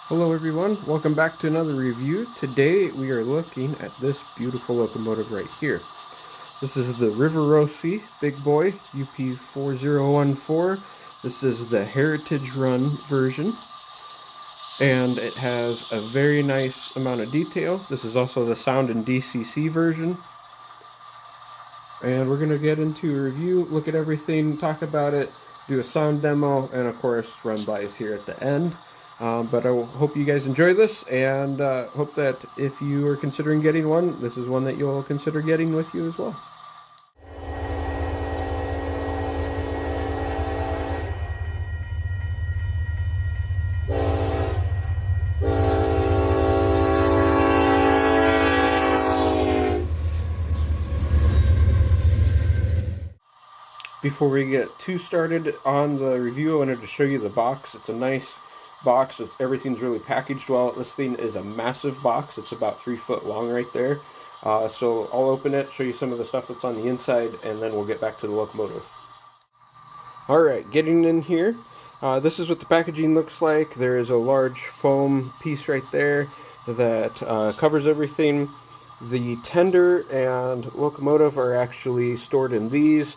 Hello everyone, welcome back to another review. Today we are looking at this beautiful locomotive right here. This is the Rivarossi Big Boy UP4014. This is the Heritage Run version, and it has a very nice amount of detail. This is also the Sound and DCC version. And we're going to get into a review, look at everything, talk about it, do a sound demo, and of course run bys here at the end. But I hope you guys enjoy this, and hope that if you are considering getting one, this is one that you'll consider getting with you as well. Before we get too started on the review, I wanted to show you the box. It's a nice box. Everything's really packaged well. This thing is a massive box. It's about 3 foot long right there. So I'll open it, show you some of the stuff that's on the inside, and then we'll get back to the locomotive. Alright, getting in here. This is what the packaging looks like. There is a large foam piece right there that covers everything. The tender and locomotive are actually stored in these.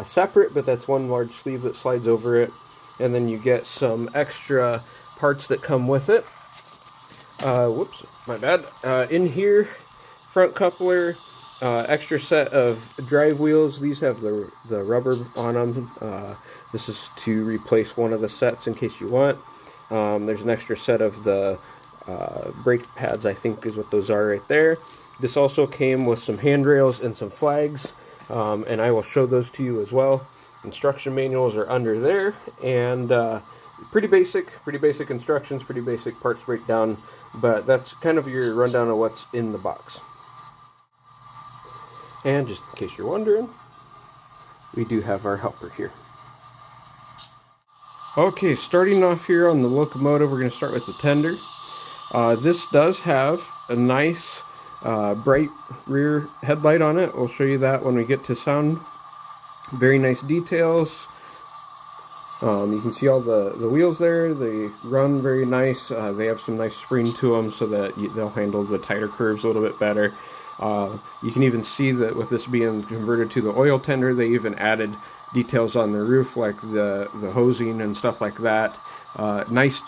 Separate, but that's one large sleeve that slides over it, and then you get some extra parts that come with it. Whoops, my bad. In here, front coupler, extra set of drive wheels. These have the rubber on them. This is to replace one of the sets in case you want. There's an extra set of the brake pads, I think is what those are right there. This also came with some handrails and some flags. And I will show those to you as well. Instruction manuals are under there, and pretty basic instructions, pretty basic parts breakdown, but that's kind of your rundown of what's in the box. And just in case you're wondering, we do have our helper here. Okay, starting off here on the locomotive, we're going to start with the tender. This does have a nice bright rear headlight on it. We'll show you that when we get to sound. Very nice details. You can see all the wheels there. They run very nice. They have some nice spring to them so that they'll handle the tighter curves a little bit better. You can even see that with this being converted to the oil tender, they even added details on the roof like the hosing and stuff like that. Nice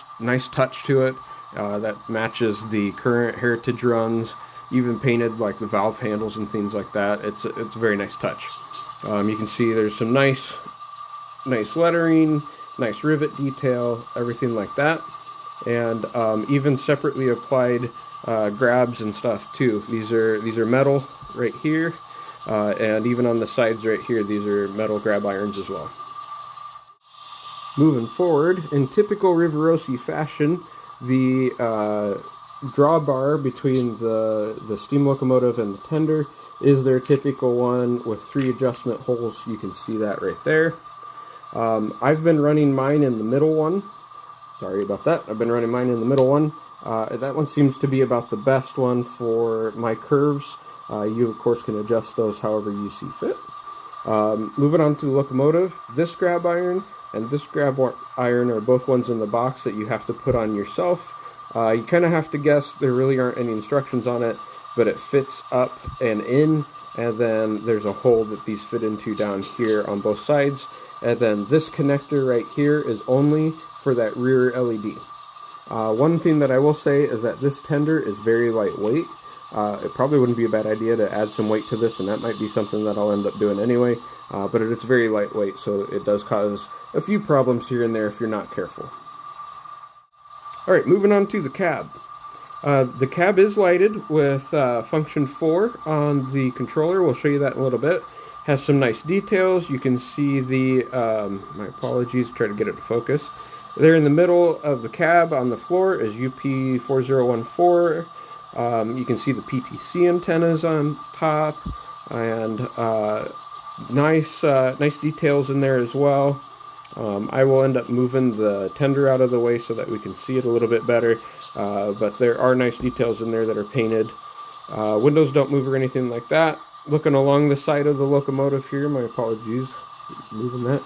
touch to it that matches the current Heritage runs. Even painted like the valve handles and things like that. It's a very nice touch. You can see there's some nice lettering, nice rivet detail, everything like that, and even separately applied grabs and stuff too. These are metal right here, and even on the sides right here, these are metal grab irons as well. Moving forward, in typical Rivarossi fashion, the drawbar between the steam locomotive and the tender is their typical one with 3 adjustment holes. You can see that right there. I've been running mine in the middle one. Sorry about that. I've been running mine in the middle one. That one seems to be about the best one for my curves. You of course can adjust those however you see fit. Moving on to the locomotive, this grab iron and this grab iron are both ones in the box that you have to put on yourself. You kind of have to guess. There really aren't any instructions on it, but it fits up and in, and then there's a hole that these fit into down here on both sides, and then this connector right here is only for that rear LED. One thing that I will say is that this tender is very lightweight. It probably wouldn't be a bad idea to add some weight to this, and that might be something that I'll end up doing anyway, but it's very lightweight, so it does cause a few problems here and there if you're not careful. Alright, moving on to the cab. The cab is lighted with function 4 on the controller. We'll show you that in a little bit. Has some nice details. You can see the, my apologies, try to get it to focus. There in the middle of the cab on the floor is UP4014. You can see the PTC antennas on top, and nice details in there as well. I will end up moving the tender out of the way so that we can see it a little bit better, but there are nice details in there that are painted. Windows don't move or anything like that. Looking along the side of the locomotive here, my apologies, moving that.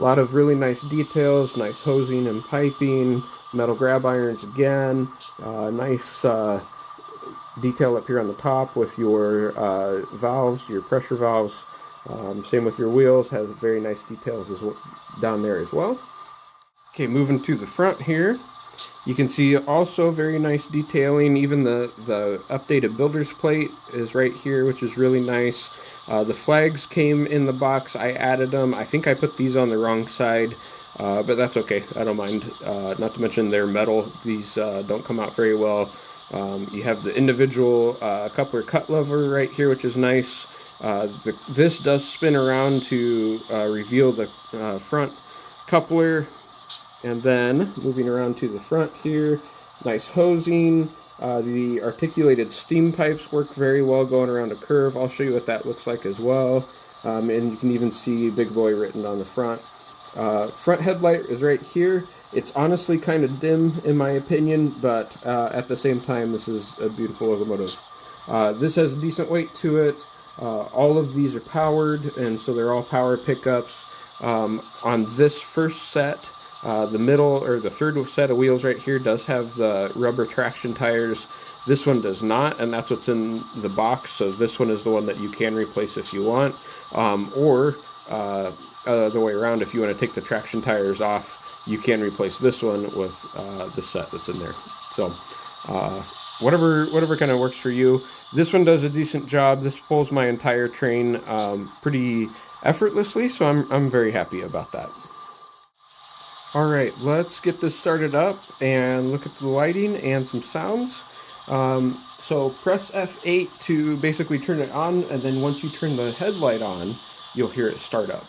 A lot of really nice details, nice hosing and piping, metal grab irons again, nice detail up here on the top with your valves, your pressure valves. Same with your wheels, has very nice details down there as well. Okay, moving to the front here, you can see also very nice detailing. Even the updated builder's plate is right here, which is really nice. The flags came in the box. I added them. I think I put these on the wrong side, but that's okay. I don't mind. Not to mention they're metal. These don't come out very well. You have the individual coupler cut lever right here, which is nice. This does spin around to reveal the front coupler. And then moving around to the front here, nice hosing. The articulated steam pipes work very well going around a curve. I'll show you what that looks like as well. And you can even see Big Boy written on the front. Front headlight is right here. It's honestly kind of dim in my opinion, but at the same time, this is a beautiful locomotive. This has a decent weight to it. All of these are powered, and so they're all power pickups. On this first set, the middle or the third set of wheels right here does have the rubber traction tires. This one does not, and that's what's in the box. So this one is the one that you can replace if you want, or the way around, if you want to take the traction tires off, you can replace this one with the set that's in there. So whatever kind of works for you. This one does a decent job. This pulls my entire train pretty effortlessly, so I'm very happy about that. All right, let's get this started up and look at the lighting and some sounds. So press F8 to basically turn it on, and then once you turn the headlight on, you'll hear it start up.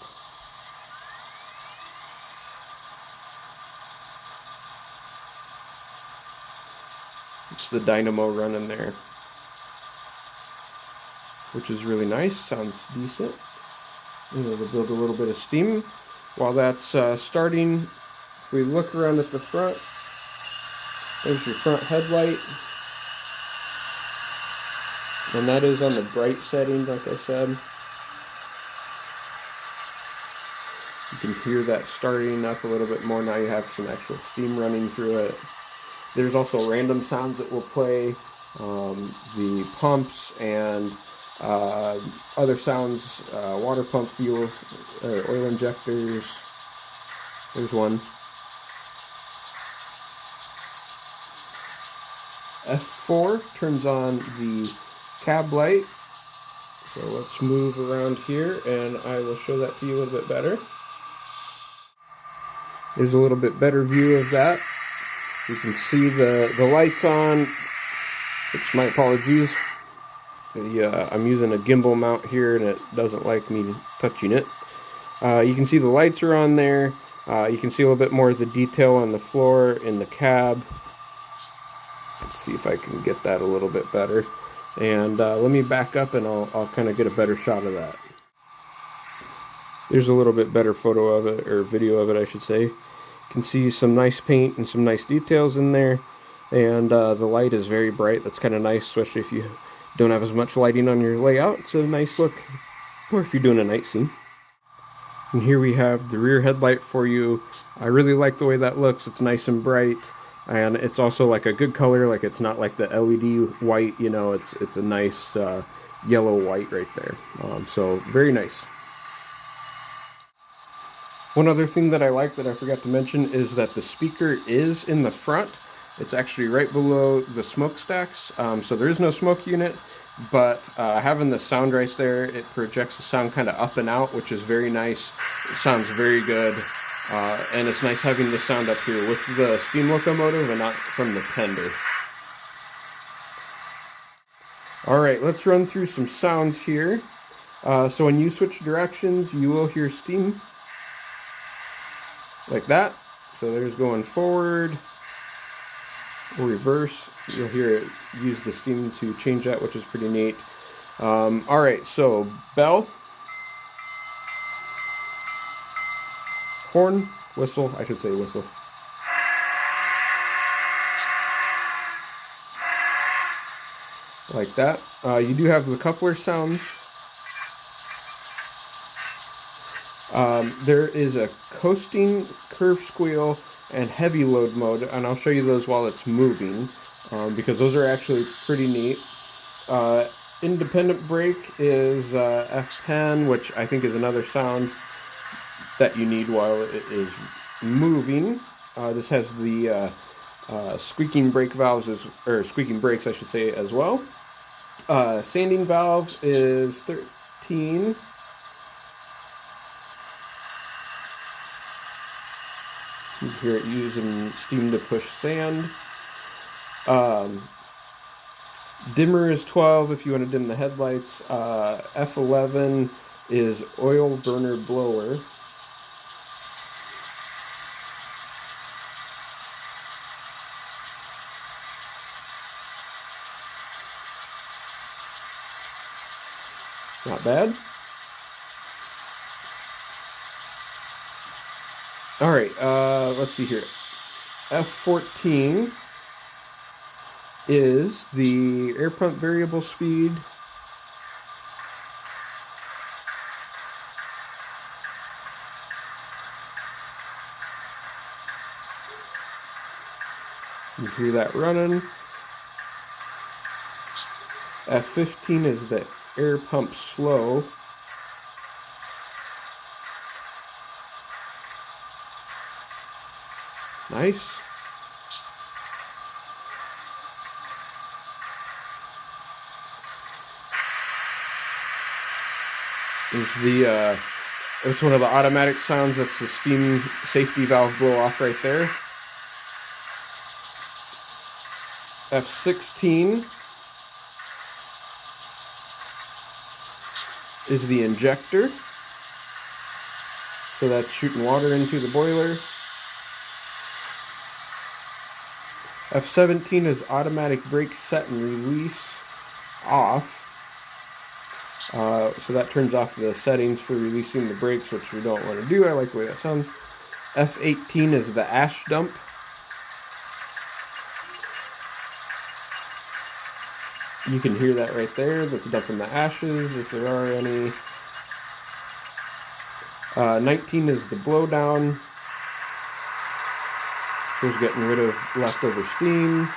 It's the dynamo running there, which is really nice, sounds decent. And it'll build a little bit of steam. While that's starting, if we look around at the front, there's your front headlight. And that is on the bright setting, like I said. You can hear that starting up a little bit more. Now you have some actual steam running through it. There's also random sounds that will play, the pumps and other sounds, water pump fuel, oil injectors. There's one. F4 turns on the cab light. So let's move around here and I will show that to you a little bit better. There's a little bit better view of that. You can see the lights on. Oops, my apologies. I'm using a gimbal mount here and it doesn't like me touching it. You can see the lights are on there. You can see a little bit more of the detail on the floor in the cab. Let's see if I can get that a little bit better. And let me back up and I'll kind of get a better shot of that. There's a little bit better photo of it, or video of it I should say. You can see some nice paint and some nice details in there. And the light is very bright. That's kind of nice, especially if you don't have as much lighting on your layout. It's a nice look, or if you're doing a night scene. And here we have the rear headlight for you. I really like the way that looks. It's nice and bright. And it's also like a good color, like it's not like the LED white, you know, it's a nice yellow white right there. So very nice. One other thing that I like that I forgot to mention is that the speaker is in the front. It's actually right below the smokestacks. So there is no smoke unit, but having the sound right there, it projects the sound kind of up and out, which is very nice. It sounds very good. And it's nice having the sound up here with the steam locomotive and not from the tender. Alright, let's run through some sounds here. So when you switch directions, you will hear steam. Like that. So there's going forward or reverse. You'll hear it use the steam to change that, which is pretty neat. Alright, so bell. Horn, whistle, I should say whistle. Like that. You do have the coupler sounds. There is a coasting, curve squeal, and heavy load mode, and I'll show you those while it's moving, because those are actually pretty neat. Independent brake is F10, which I think is another sound that you need while it is moving. This has the squeaking brake valves, or squeaking brakes, I should say, as well. Sanding valve is 13. You hear it using steam to push sand. Dimmer is 12 if you want to dim the headlights. F11 is oil burner blower. Not bad. All right, let's see here. F14 is the air pump variable speed. You hear that running. F15 is the air pump slow. Nice. It's one of the automatic sounds. That's the steam safety valve blow off right there. F16 is the injector. So that's shooting water into the boiler. F17 is automatic brake set and release off. So that turns off the settings for releasing the brakes, which we don't want to do. I like the way that sounds. F18 is the ash dump. You can hear that right there. That's dumping the ashes, if there are any. 19 is the blowdown. Here's getting rid of leftover steam.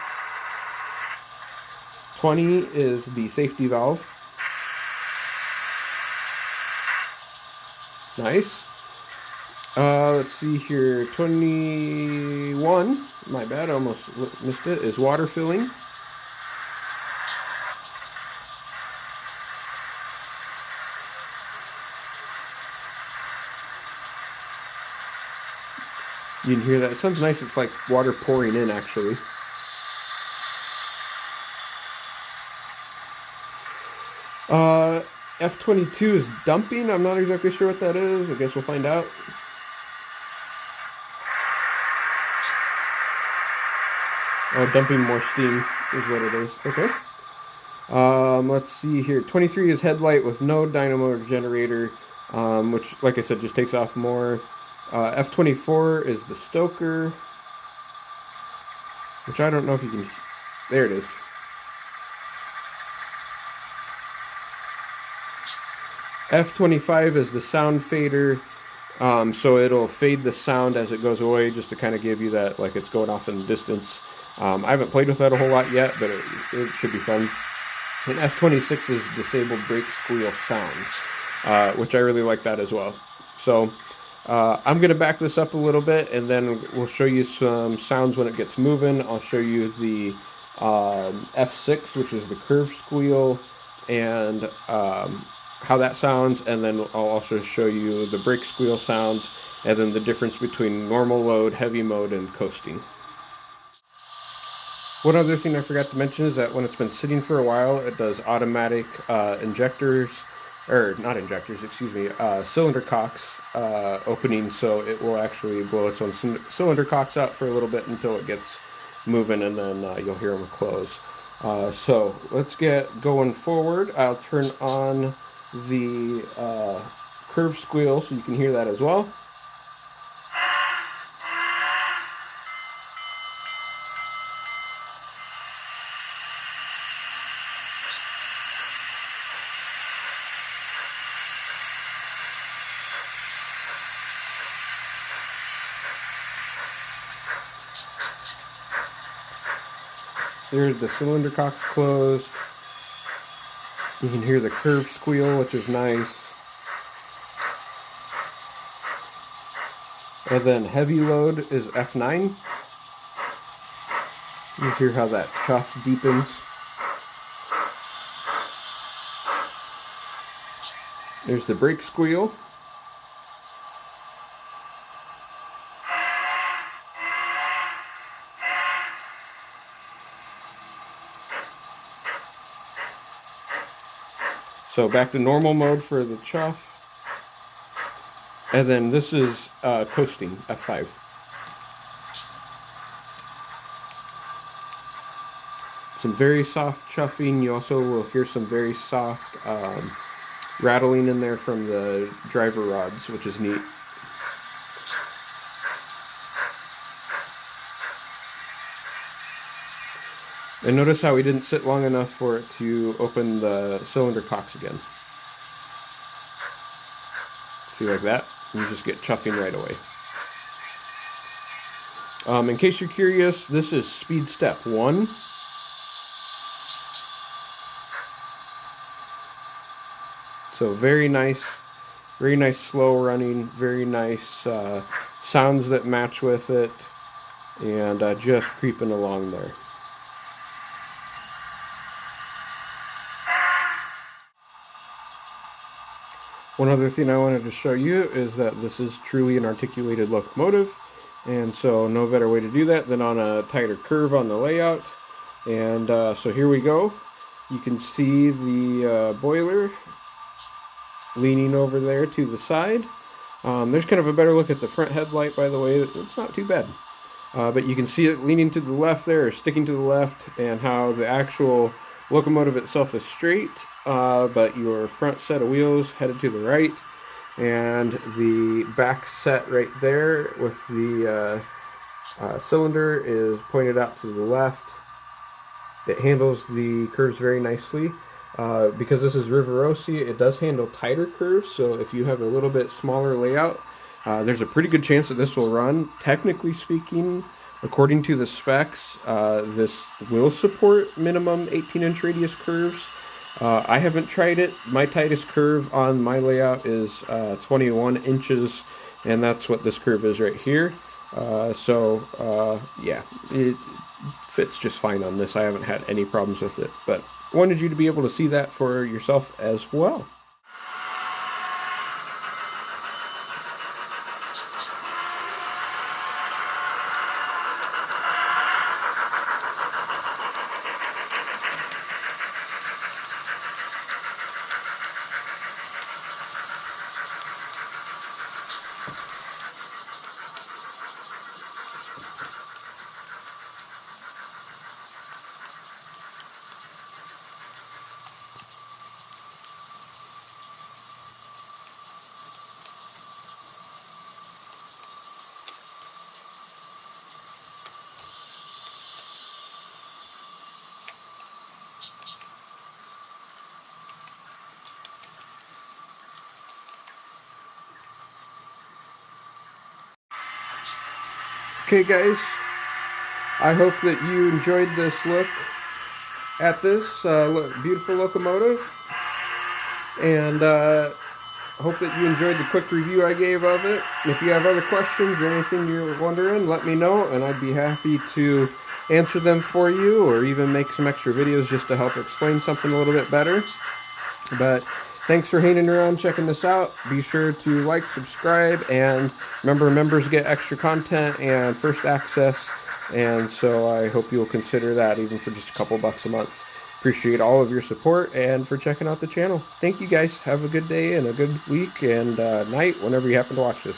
20 is the safety valve. Nice. Let's see here. 21, my bad, I almost missed it, is water filling. You can hear that. It sounds nice. It's like water pouring in, actually. F22 is dumping. I'm not exactly sure what that is. I guess we'll find out. Oh, dumping more steam is what it is. Okay. Let's see here. 23 is headlight with no dynamo or generator, which, like I said, just takes off more. F24 is the stoker, which I don't know if you can... There it is. F25 is the sound fader, so it'll fade the sound as it goes away, just to kind of give you that, like it's going off in the distance. I haven't played with that a whole lot yet, but it should be fun. And F26 is disabled brake squeal sound, which I really like that as well. So I'm going to back this up a little bit, and then we'll show you some sounds when it gets moving. I'll show you the F6, which is the curve squeal, and how that sounds, and then I'll also show you the brake squeal sounds, and then the difference between normal load, heavy mode, and coasting. One other thing I forgot to mention is that when it's been sitting for a while, it does automatic injectors, or not injectors, excuse me, cylinder cocks opening, so it will actually blow its own cylinder cocks out for a little bit until it gets moving, and then you'll hear them close. So let's get going forward. I'll turn on the curve squeal so you can hear that as well. There's the cylinder cock's closed. You can hear the curve squeal, which is nice. And then heavy load is F9. You hear how that chuff deepens. There's the brake squeal. So back to normal mode for the chuff. And then this is coasting, F5. Some very soft chuffing. You also will hear some very soft rattling in there from the driver rods, which is neat. And notice how we didn't sit long enough for it to open the cylinder cocks again. See, like that? You just get chuffing right away. In case you're curious, this is speed step 1. So very nice slow running, very nice sounds that match with it, and just creeping along there. One other thing I wanted to show you is that this is truly an articulated locomotive, and so no better way to do that than on a tighter curve on the layout. And so here we go. You can see the boiler leaning over there to the side. There's kind of a better look at the front headlight, by the way. It's not too bad. But you can see it leaning to the left there, or sticking to the left, and how the actual locomotive itself is straight, but your front set of wheels headed to the right, and the back set right there with the cylinder is pointed out to the left. It handles the curves very nicely. Because this is Rivarossi, it does handle tighter curves, so if you have a little bit smaller layout, there's a pretty good chance that this will run. Technically speaking, according to the specs, this will support minimum 18-inch radius curves. I haven't tried it. My tightest curve on my layout is 21 inches, and that's what this curve is right here. Yeah, it fits just fine on this. I haven't had any problems with it, but wanted you to be able to see that for yourself as well. Okay guys, I hope that you enjoyed this look at this beautiful locomotive, and hope that you enjoyed the quick review I gave of it. If you have other questions or anything you're wondering, let me know, and I'd be happy to answer them for you, or even make some extra videos just to help explain something a little bit better. But thanks for hanging around checking this out. Be sure to like, subscribe, and remember, members get extra content and first access, and so I hope you'll consider that even for just a couple bucks a month. Appreciate all of your support and for checking out the channel. Thank you guys. Have a good day and a good week and night whenever you happen to watch this.